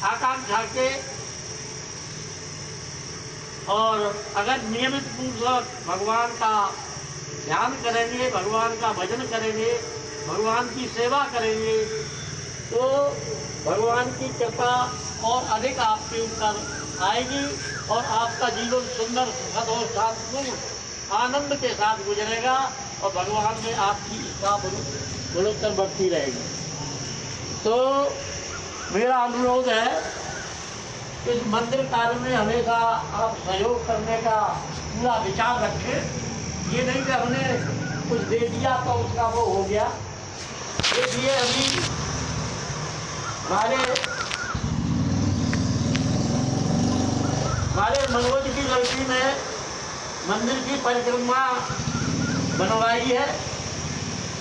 आकांक्षा के और अगर नियमित पूर्वक भगवान का ध्यान करेंगे, भगवान का भजन करेंगे, भगवान की सेवा करेंगे, तो भगवान की कृपा और अधिक आपके ऊपर आएगी और आपका जीवन सुंदर सुखद और शांतिपूर्ण आनंद के साथ गुजरेगा और भगवान में आपकी इच्छा बढ़ोत्तर बढ़ती रहेगी। तो मेरा अनुरोध है, इस मंदिर कार्य में हमेशा आप सहयोग करने का पूरा विचार रखें। ये नहीं कि हमने कुछ दे दिया तो उसका वो हो गया। देखिए अभी हमारे मनोज की लड़की ने मंदिर की परिक्रमा बनवाई है,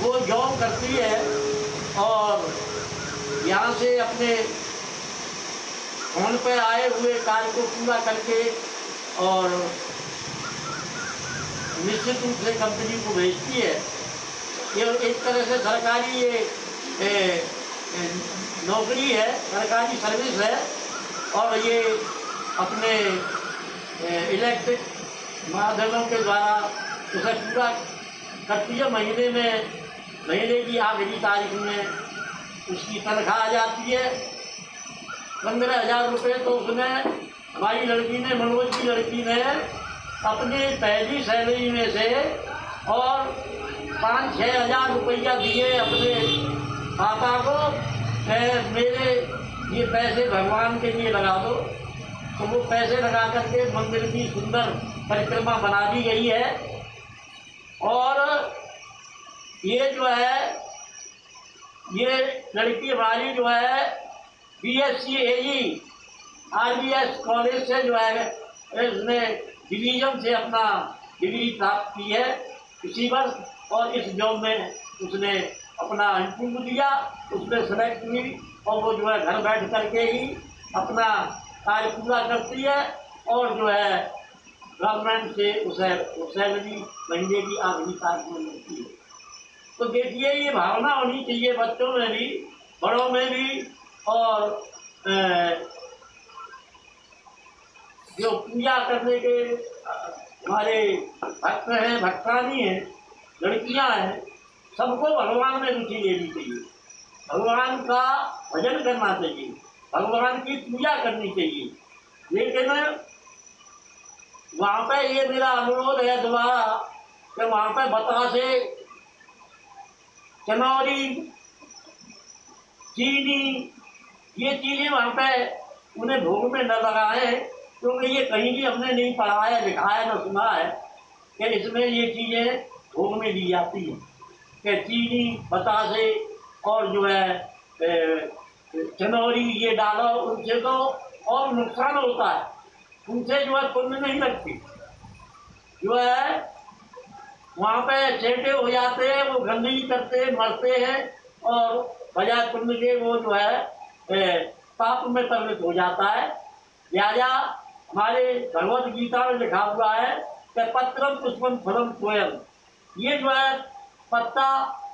वो जॉब करती है और यहाँ से अपने फोन पे आए हुए कार्य को पूरा करके और निश्चित रूप से कंपनी को भेजती है। ये एक तरह से सरकारी ये नौकरी है, सरकारी सर्विस है और ये अपने इलेक्ट्रिक माध्यमों के द्वारा उसे पूरा करती है। महीने की आखिरी तारीख में उसकी तनख्वाह आ जाती है 15,000 रुपये। तो उसने हमारी लड़की ने, मनोज की लड़की ने अपनी पहली सैलरी में से और 5-6 हज़ार रुपया दिए अपने पापा को, मेरे ये पैसे भगवान के लिए लगा दो। तो वो पैसे लगा करके मंदिर की सुंदर परिक्रमा बना दी गई है। और ये जो है, ये लड़की हमारी जो है BSc AE RBS कॉलेज से जो है इसने डिवीजन से अपना डिग्री प्राप्त की है इसी वर्ष। और इस जॉब में उसने अपना इंटरव्यू दिया, उसमें सेलेक्ट हुई और वो जो है घर बैठ करके ही अपना कार्य पूरा करती है और जो है गवर्नमेंट से उसे सैलरी महीने की आखिरी तारीख में मिलती है। तो देखिए ये भावना होनी चाहिए बच्चों में भी, बड़ों में भी, और जो पूजा करने के हमारे भक्त हैं, भक्तानी हैं, लड़कियां हैं, सबको भगवान में रुचि लेनी चाहिए, भगवान का भजन करना चाहिए, भगवान की पूजा करनी चाहिए। लेकिन वहाँ पे ये मेरा अनुरोध है दोबारा कि वहाँ पे बतासे, चनौरी, चीनी, ये चीज़ें वहाँ पे उन्हें भोग में न लगाएं, क्योंकि ये कहीं भी हमने नहीं पढ़ा है, लिखा है, न सुना है कि इसमें ये चीज़ें भोग में दी जाती हैं कि चीनी, बतासे और जो है चनौरी ये डालो, उनसे तो और नुकसान होता है, उनसे जो है पुण्य नहीं लगती। जो है वहाँ पे चेटे हो जाते हैं, वो गंदगी करते मरते हैं और बजाय पुण्य के वो जो है पाप में परिणत हो जाता है। लिहाजा हमारे भगवद गीता में लिखा हुआ है कि पत्रम पुष्पम फलम तोयम, ये जो है पत्ता,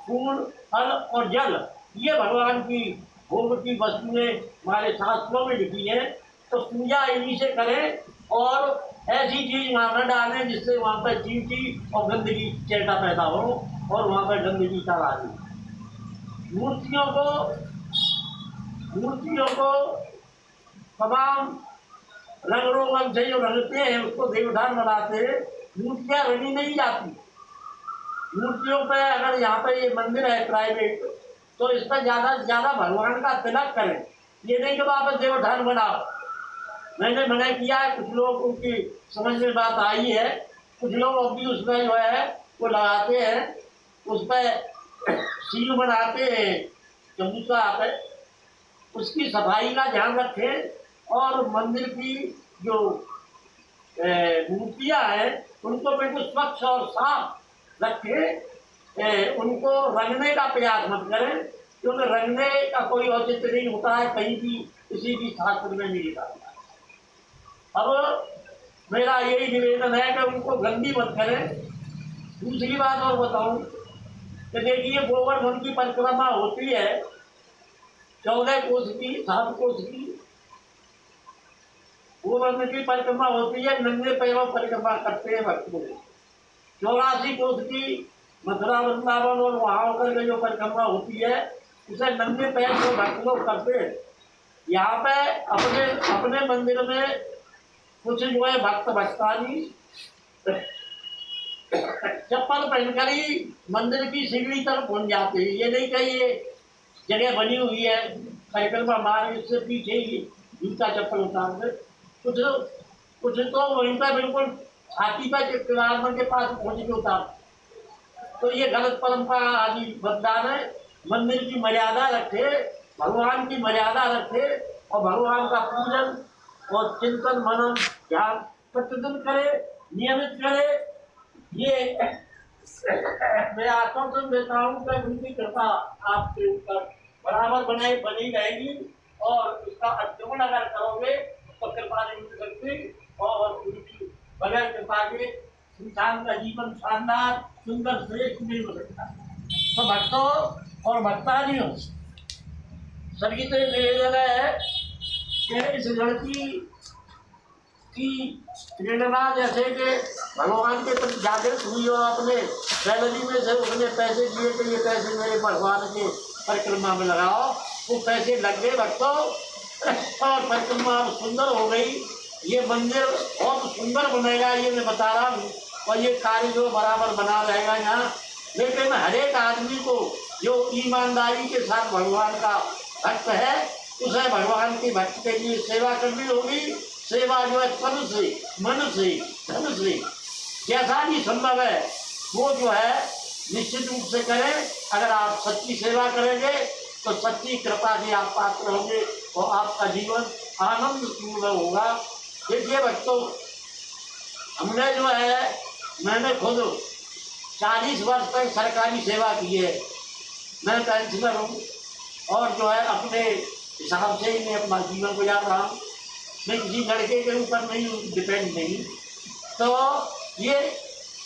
फूल, फल और जल, ये भगवान की भोग की वस्तुएं हमारे शास्त्रों में लिखी है। तो पूजा इन्हीं से करें और ऐसी चीज वहाँ न डालें जिससे वहाँ पर चींटी और गंदगी चेटा पैदा हो और वहाँ पर गंदगी का राज हो। मूर्तियों को तमाम रंग रोगन से जो रंगते हैं उसको देवदान बनाते हैं, मूर्तियाँ रंगी नहीं जाती। मूर्तियों पे अगर यहाँ पे ये मंदिर है प्राइवेट, तो इस पर ज़्यादा से ज़्यादा भगवान का तिलक करें, ये नहीं कि वहाँ पर देवदान बनाओ। मैंने मना किया है, कुछ लोग उनकी समझ में बात आई है, कुछ लोग अभी उसमें जो है वो लगाते हैं, उस पर सील बनाते हैं चबूतरा पे। उसकी सफाई का ध्यान रखें और मंदिर की जो मूर्तियाँ हैं उनको बिल्कुल स्वच्छ और साफ रखें। उनको रंगने का प्रयास मत करें, क्योंकि रंगने का कोई औचित्य नहीं होता है, कहीं भी किसी भी शास्त्र में नहीं लिखा होता है। अब मेरा यही निवेदन है कि उनको गंदी मत करें। दूसरी बात और बताऊं कि देखिए गोवर्धन की परिक्रमा होती है 14 कोस की, 7 कोस की, वो मंदिर की परिक्रमा होती है, नंगे पैरों परिक्रमा करते हैं भक्त लोग। 84 कोस की मथुरा वृंदावन और वहां होकर के जो परिक्रमा होती है उसे नंगे पैर से भक्त लोग करते हैं। यहाँ पे अपने अपने मंदिर में कुछ जो है भक्त भक्तानी चप्पल पहनकर ही मंदिर की सीढ़ी तरफ पहुंच जाते हैं। ये नहीं कही ये जगह बनी हुई है परिक्रमा मार्ग, इससे पीछे ही जूता चप्पल उतार कर कुछ तो वहीं पर बिल्कुल छाती पर किनार के पास पहुंच के उतार। तो ये गलत परंपरा आदि बदलान है। मंदिर की मर्यादा रखे, भगवान की मर्यादा रखे और भगवान का पूजन और चिंतन मनन ध्यान प्रतिदिन करे, नियमित करे। ये मैं आश्वासन देता हूँ कि उनकी कृपा आपके ऊपर बराबर बनी रहेगी और इसका अध्ययन अगर करोगे तो कृपा नहीं मिल सकती और उनकी बगैर कृपा के इंसान का जीवन शानदार सुंदर श्रेष्ठ नहीं हो सकता। तो भक्तों और भक्तादियों सभी से निवेदन है कि इस लड़की की प्रेरणा जैसे कि भगवान के प्रति जागृत हुई और अपने सैलरी में से उसने पैसे दिए कि ये पैसे मेरे भगवान के परिक्रमा में लगाओ, वो पैसे लग गए भक्तों और परिक्रमा सुंदर हो गई। ये मंदिर बहुत सुंदर बनेगा ये मैं बता रहा हूँ और ये कार्य जो बराबर बना रहेगा यहाँ। लेकिन हर एक आदमी को जो ईमानदारी के साथ भगवान का भक्त है उसे भगवान की भक्त के लिए सेवा करनी होगी। सेवा जो है तन से, मन से, धन से जैसा भी संभव है वो जो है निश्चित रूप से करें। अगर आप सच्ची सेवा करेंगे तो सच्ची कृपा के आप पात्र होंगे और आपका जीवन आनंद पूर्ण होगा। देखिए बच्चों, हमने जो है मैंने खुद 40 वर्ष तक सरकारी सेवा की है। मैं पेंशनर हूँ और जो है अपने हिसाब से ही मैं अपना जीवन गुजार रहा हूँ। मैं किसी लड़के के ऊपर नहीं डिपेंड नहीं। तो ये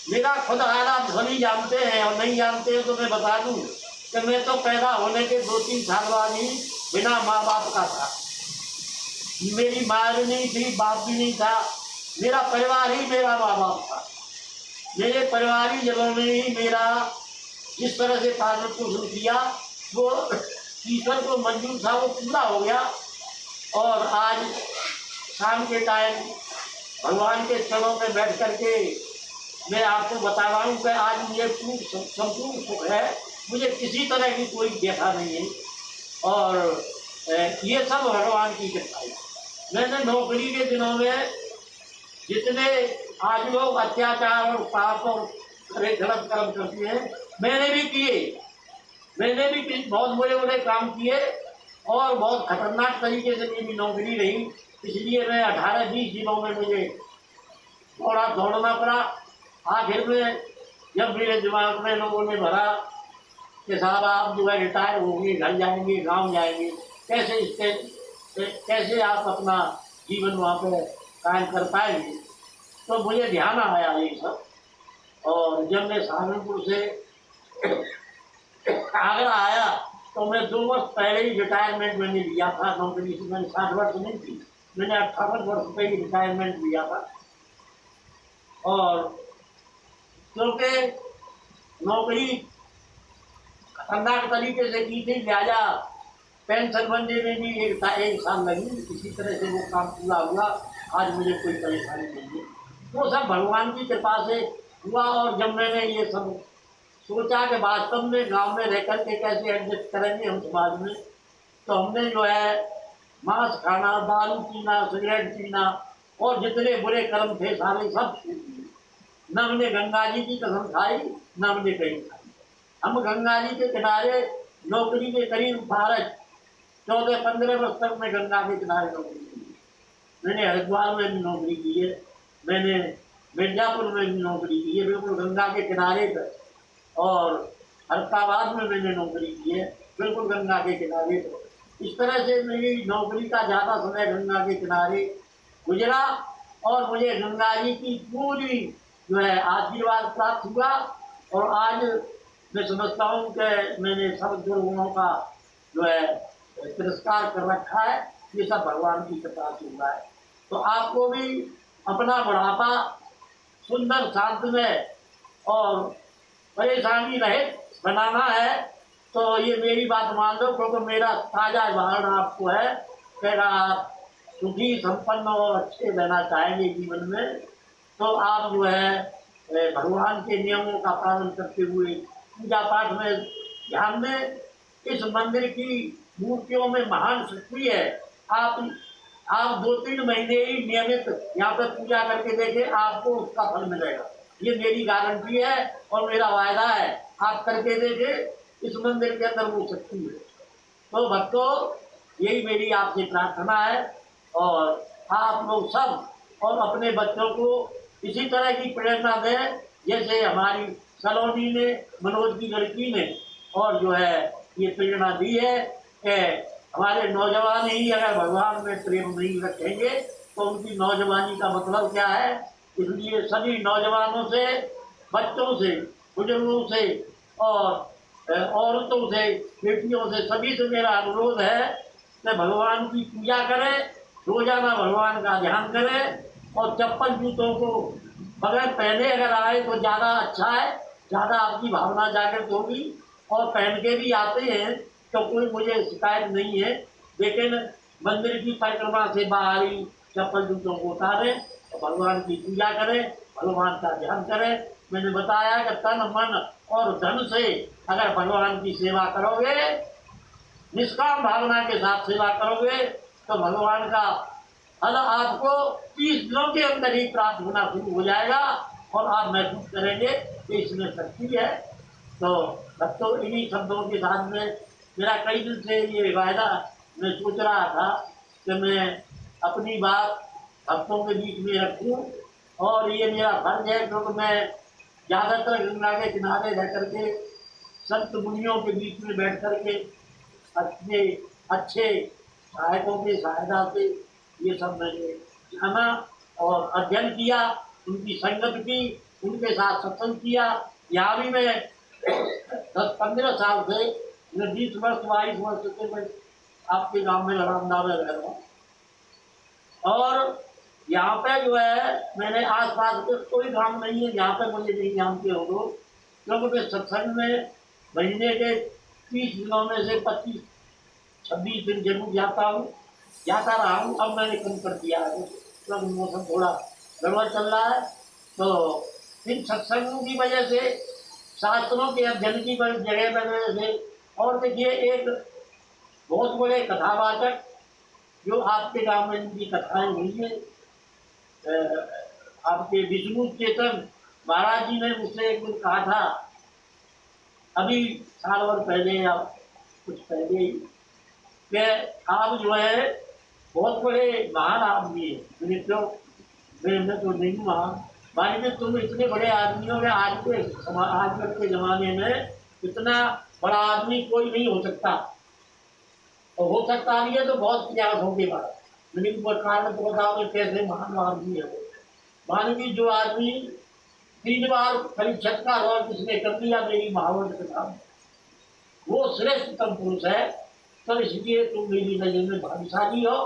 मेरा खुद हालात भली जानते हैं और नहीं जानते हैं तो मैं बता दूं कि मैं तो पैदा होने के 2-3 साल बाद ही बिना माँ बाप का था। मेरी माँ भी नहीं थी, बाप भी नहीं था, मेरा परिवार ही मेरा माँ बाप था। मेरे परिवारी जनों ने ही मेरा जिस तरह से पालन पोषण किया वो ईश्वर को मंजूर था, वो पूरा हो गया। और आज शाम के टाइम भगवान के चरणों में बैठ करके मैं आपको बता रहा हूँ कि आज मुझे संपूर्ण सुख है। मुझे किसी तरह की कोई व्यथा नहीं है और ये सब भगवान की कृपा है। मैंने नौकरी के दिनों में जितने आज लोग अत्याचार और पाप और गलत कर्म करते हैं मैंने भी किए। मैंने भी बहुत बड़े काम किए और बहुत खतरनाक तरीके से मेरी नौकरी रही। इसलिए मैं 18-20 दिनों में मुझे दौड़ना पड़ा। आखिर में जब मेरे दिमाग में लोगों ने भरा कि साहब आप जो है रिटायर होंगे, घर जाएंगे, गांव जाएंगे, कैसे आप अपना जीवन वहाँ पे कायम कर पाएंगे, तो मुझे ध्यान आया ये सब। और जब मैं सहारनपुर से आगरा आया तो मैं 2 वर्ष पहले ही रिटायरमेंट मैंने लिया था नौकरी से। मैंने 60 वर्ष नहीं थी, मैंने 58 वर्ष पे ही रिटायरमेंट लिया था। और क्योंकि नौकरी खतरनाक तरीके से की थी लिहाजा पेंशन बनने में भी एक साल लगी। इसी तरह से वो काम पूरा हुआ। आज मुझे कोई परेशानी नहीं है, वो सब भगवान की कृपा से हुआ। और जब मैंने ये सब सोचा कि वास्तव में गांव में रह कर के कैसे एडजस्ट करेंगे हम समाज में, तो हमने जो है मांस खाना, दारू पीना, सिगरेट पीना और जितने बुरे कर्म थे सारे सब छूट दिए। न हमने गंगा जी की कसम खाई, न हमने कहीं खाई। हम गंगा जी के किनारे नौकरी के करीब 14-15 वर्ष तक मैं गंगा के किनारे नौकरी की। मैंने हरिद्वार में भी नौकरी की है, मैंने मिर्जापुर में भी नौकरी की है, बिल्कुल गंगा के किनारे पर। और फरीदाबाद में मैंने नौकरी की है, बिल्कुल गंगा के किनारे पर। इस तरह से मेरी नौकरी का ज़्यादा समय गंगा के किनारे गुजरा और मुझे गंगा जी की पूरी जो है आशीर्वाद प्राप्त हुआ। और आज मैं समझता हूँ कि मैंने सब दुर्गुणों का जो है तिरस्कार कर रखा है। ये सब भगवान की कृपा से हुआ है। तो आपको भी अपना बुढ़ापा सुंदर शांतमय और परेशानी रहित बनाना है। तो ये मेरी बात मान लो, क्योंकि मेरा ताज़ा आह्वान आपको है कि अगर आप सुखी संपन्न और अच्छे रहना चाहेंगे जीवन में, तो आप जो है भगवान के नियमों का पालन करते हुए पूजा पाठ में ध्यान दें। इस मंदिर की मूर्तियों में महान शक्ति है। आप 2-3 महीने ही नियमित यहाँ पर पूजा करके देखें, आपको उसका फल मिलेगा। ये मेरी गारंटी है और मेरा वायदा है। आप करके देखें, इस मंदिर के अंदर वो शक्ति है। तो भक्तों, यही मेरी आपसे प्रार्थना है और आप लोग सब और अपने बच्चों को इसी तरह की प्रेरणा दें जैसे हमारी सलोनी ने, मनोज की लड़की ने और जो है ये प्रेरणा दी है कि हमारे नौजवान ही अगर भगवान में प्रेम नहीं रखेंगे तो उनकी नौजवानी का मतलब क्या है। इसलिए सभी नौजवानों से, बच्चों से, बुजुर्गों से और औरतों से, बेटियों से, सभी से मेरा अनुरोध है कि भगवान की पूजा करें, रोजाना भगवान का ध्यान करें और चप्पल जूतों को बगैर पहने अगर आए तो ज़्यादा अच्छा है, ज़्यादा आपकी भावना जागृत होगी। और पहन के भी आते हैं तो कोई मुझे शिकायत नहीं है, लेकिन मंदिर की परिक्रमा से बाहरी चप्पल जूतों को उतारें और भगवान की पूजा करें, भगवान का ध्यान करें। मैंने बताया कि तन, मन और धन से अगर भगवान की सेवा करोगे, निष्काम भावना के साथ सेवा करोगे, तो भगवान का फल आपको 30 दिनों के अंदर ही प्राप्त होना शुरू हो जाएगा और आप महसूस करेंगे कि इसमें शक्ति है। तो भक्तों, इन्हीं शब्दों के साथ में मेरा कई दिन से ये वायदा मैं सोच रहा था कि मैं अपनी बात भक्तों के बीच में रखूं और ये मेरा फर्ज है, क्योंकि मैं ज़्यादातर गंगा के किनारे रह करके संत मुनियों के बीच में बैठ करके अपने अच्छे सहायकों की सहायता से ये सब मैंने जाना और अध्ययन किया, उनकी संगत की, उनके साथ सत्संग किया। यहाँ भी मैं 10-15 साल से, मैं 20 वर्ष 22 वर्ष से मैं आपके गांव में लड़ांदा में रह रहा हूँ। और यहाँ पे जो है मैंने आसपास के कोई गांव नहीं है जहाँ पे मुझे नहीं जानते हो लोग, क्योंकि मैं सत्संग में महीने के 30 दिनों में से 25-26 दिन जरूर जाता रहा हूँ। अब मैंने कम कर दिया है क्योंकि मौसम थोड़ा गड़बड़ चल रहा है। तो इन सत्संगों की वजह से, शास्त्रों के अध्ययन की जगह वजह से, और देखिए एक बहुत बड़े कथावाचक जो आपके गांव में इनकी कथाएं हुई है, आपके विष्णु चेतन महाराज जी ने मुझसे एक दिन कहा था, अभी साल भर पहले या कुछ पहले ही, कि आप जो है बहुत बड़े महान आदमी है। मैं तो नहीं महान, मान लीजिए तुम इतने बड़े आदमी हो, आजकल के ज़माने में इतना बड़ा आदमी कोई नहीं हो सकता, और हो सकता नहीं है तो बहुत प्रयास होंगे बात। लेकिन कारण तो बताओ कैसे महान आदमी है। मान लीजिए जो आदमी 3 बार परीक्षा का और किसने कर दिया मेरी महावत के साथ, वो श्रेष्ठतम पुरुष है। तो इसलिए तुम मेरी नजर में भाग्यशाली हो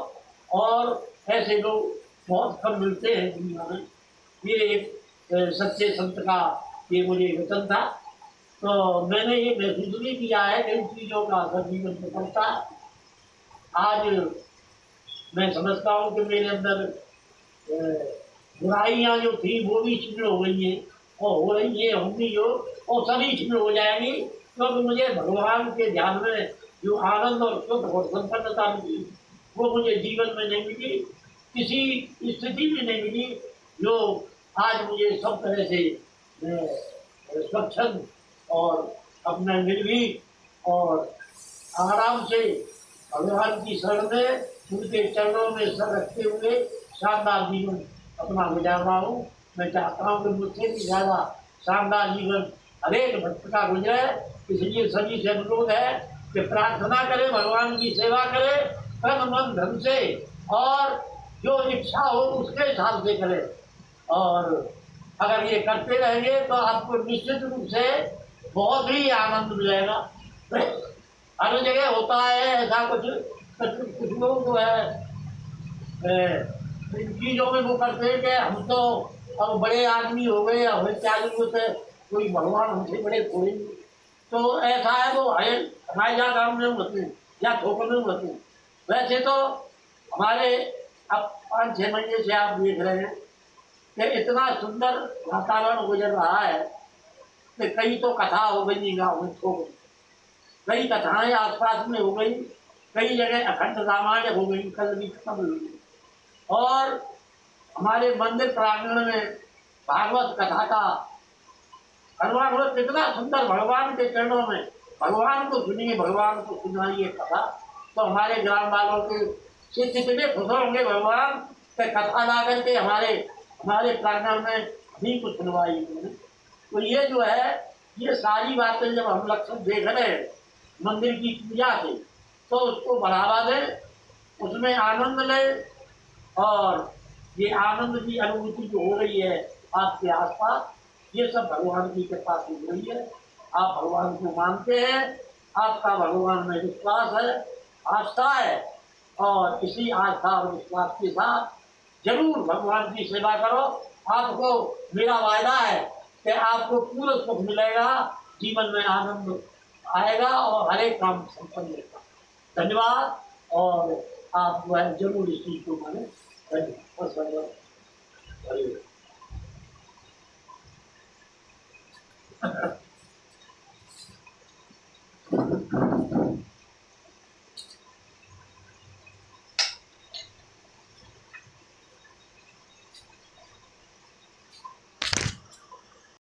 और ऐसे लोग बहुत कम मिलते हैं दुनिया में। ये एक सच्चे संत का ये मुझे वचन था। तो मैंने ये महसूस भी किया है कि इन चीज़ों का असर जीवन में पड़ता है। आज मैं समझता हूँ कि मेरे अंदर बुराइयाँ जो थी वो भी छिड़ हो गई हैं और हो रही है, होंगी जो, और सभी छिड़ हो जाएंगी, क्योंकि मुझे भगवान के ध्यान में जो आनंद और सुख और संपन्नता मिली वो मुझे जीवन में नहीं मिली, किसी स्थिति में नहीं मिली, जो आज मुझे सब तरह से स्वच्छंद और अपना निर्भीक और आराम से भगवान की शरण में, उनके चरणों में सर रखते हुए शानदार जीवन अपना गुजार रहा हूँ। मैं चाहता हूँ कि मुझसे भी ज़्यादा शानदार जीवन हरेक भक्त का गुजरे। इसलिए सभी से अनुरोध है कि प्रार्थना करें, भगवान की सेवा करें, तन मन धन से, और जो इच्छा हो उसके हिसाब से करें। और अगर ये करते रहेंगे तो आपको निश्चित रूप से बहुत ही आनंद मिलेगा। हर जगह होता है ऐसा कुछ लोग जो है इन चीज़ों में वो करते हैं कि हम तो अब बड़े आदमी हो गए, हमें क्या जरूरत है, कोई भगवान हमसे बड़े थोड़ी। तो ऐसा है वो है हमारे यहाँ गाँव में होते हैं या ठोकर में होते हैं। वैसे तो हमारे अब 5-6 महीने से आप देख रहे हैं कि इतना सुंदर वातावरण गुजर रहा है कि कई तो कथा हो गई गाँव में ठोकर, कई कथाएं आसपास में हो गई, कई जगह अखंड रामायण हो गई, कल भी खत्म हो गई। और हमारे मंदिर प्रांगण में भागवत कथा का भगवान कितना सुंदर, भगवान के चरणों में भगवान को सुनिए, भगवान को सुनाइए कथा, तो हमारे ग्राम वालों के से कितने खुश होंगे भगवान के कथा ला करके हमारे हमारे प्रांगण में भी कुछ सुनवाई। तो ये जो है, ये सारी बातें जब हम लक्ष्य देख रहे हैं मंदिर की पूजा से, तो उसको बढ़ावा दें, उसमें आनंद लें, और ये आनंद की अनुभूति जो हो रही है आपके आसपास, ये सब भगवान की कृपा से हो रही है। आप भगवान को मानते हैं, आपका भगवान में विश्वास है, आस्था है, और इसी आस्था और विश्वास के साथ जरूर भगवान की सेवा करो। आपको मेरा वायदा है कि आपको पूरा सुख मिलेगा, जीवन में आनंद आएगा और हर एक काम संपन्न होगा। धन्यवाद। और आप जो है जरूर इस चीज को माने। धन्यवाद।